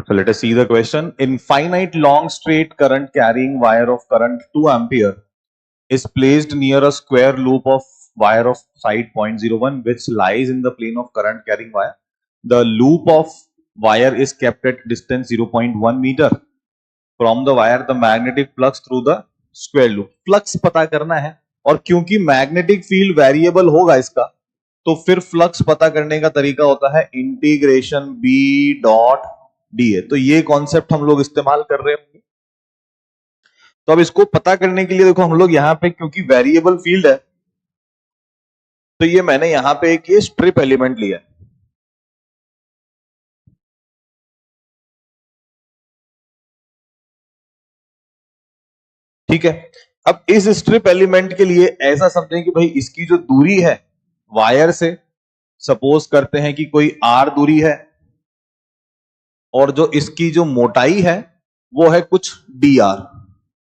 So let us see the question. Infinite long straight current carrying wire of current 2 ampere is placed near a square loop of wire of side 0.01 which lies in the plane of current carrying wire. The loop of wire is kept at distance 0.1 meter from the wire. The magnetic flux through the square loop. Flux पता करना है और क्योंकि magnetic field variable होगा इसका, तो फिर flux पता करने का तरीका होता है इंटीग्रेशन B डॉट DA. तो ये कॉन्सेप्ट हम लोग इस्तेमाल कर रहे होंगे. तो अब इसको पता करने के लिए देखो हम लोग यहां पे क्योंकि वेरिएबल फील्ड है, तो ये मैंने यहां पे एक ये स्ट्रिप एलिमेंट लिया है. ठीक है. अब इस स्ट्रिप एलिमेंट के लिए ऐसा समझें कि भाई इसकी जो दूरी है वायर से, सपोज करते हैं कि कोई R दूरी है और जो इसकी जो मोटाई है वो है कुछ dr.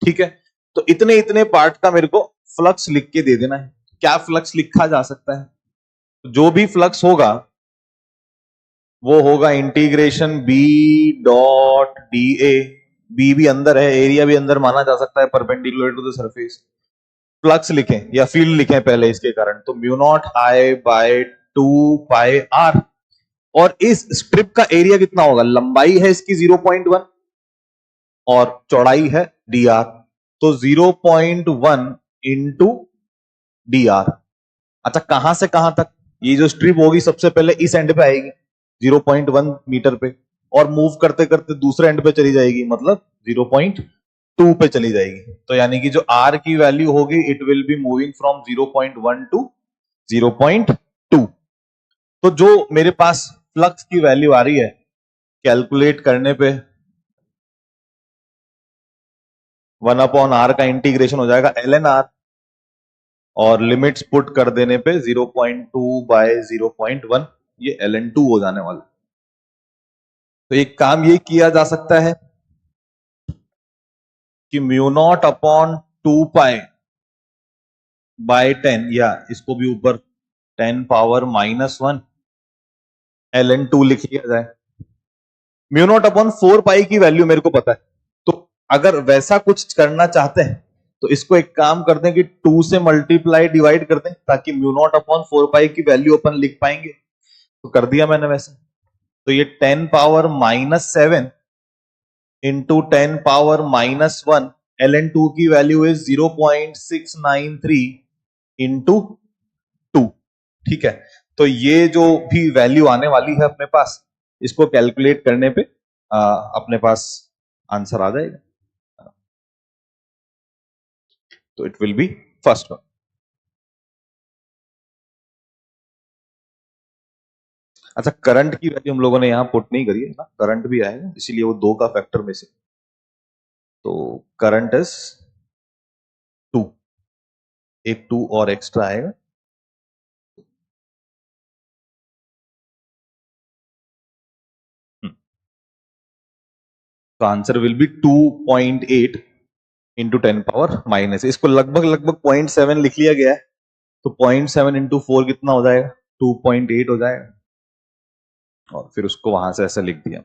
ठीक है. तो इतने इतने पार्ट का मेरे को फ्लक्स लिख के दे देना है. क्या फ्लक्स लिखा जा सकता है? जो भी फ्लक्स होगा वो होगा integration B dot DA. B भी अंदर है, एरिया भी अंदर माना जा सकता है perpendicular to the surface. Flux लिखें या फील्ड लिखें पहले इसके कारण, तो mu naught I by 2 pi R. और इस स्ट्रिप का एरिया कितना होगा? लंबाई है इसकी 0.1 और चौड़ाई है dr. तो 0.1 इंटू dr. अच्छा, कहां से कहां तक? ये जो स्ट्रिप होगी सबसे पहले इस एंड पे आएगी 0.1 मीटर पे और मूव करते करते दूसरे एंड पे चली जाएगी, मतलब 0.2 पे चली जाएगी. तो यानी कि जो r की वैल्यू होगी it will be moving from 0.1 to 0.2. तो जो मेरे पास फ्लक्स की वैल्यू आ रही है कैलकुलेट करने पे 1/r का इंटीग्रेशन हो जाएगा ln r और लिमिट्स पुट कर देने पे 0.2 बाय 0.1 ये ln2 हो जाने वाला. तो एक काम ये किया जा सकता है कि mu naught upon 2 pi by 10, या इसको भी ऊपर 10 पावर -1 ln2 लिख लिया जाए. म्यू नॉट अपॉन 4 पाई की वैल्यू मेरे को पता है, तो अगर वैसा कुछ करना चाहते हैं तो इसको एक काम करते हैं कि 2 से मल्टीप्लाई डिवाइड कर दें ताकि म्यू नॉट अपॉन 4 पाई की वैल्यू अपन लिख पाएंगे. तो कर दिया मैंने वैसे. तो ये 10 पावर -7 इंटू 10 पावर -1 ln2 की वैल्यू इज 0.693 इंटू 2. ठीक है. तो ये जो भी वैल्यू आने वाली है अपने पास, इसको कैलकुलेट करने पे अपने पास आंसर आ जाएगा. तो it will B first one. अच्छा, करंट की वैल्यू हम लोगों ने यहां पुट नहीं करी है ना, करंट भी आएगा इसीलिए वो 2 का फैक्टर में से. तो करंट इज 2, एक 2 और एक्स्ट्रा आएगा. तो answer will be 2.8 into 10 power minus. इसको लगभग लगभग 0.7 लिख लिया गया है, तो 0.7 इंटू 4 कितना हो जाएगा? 2.8 हो जाएगा. और फिर उसको वहां से ऐसे लिख दिया.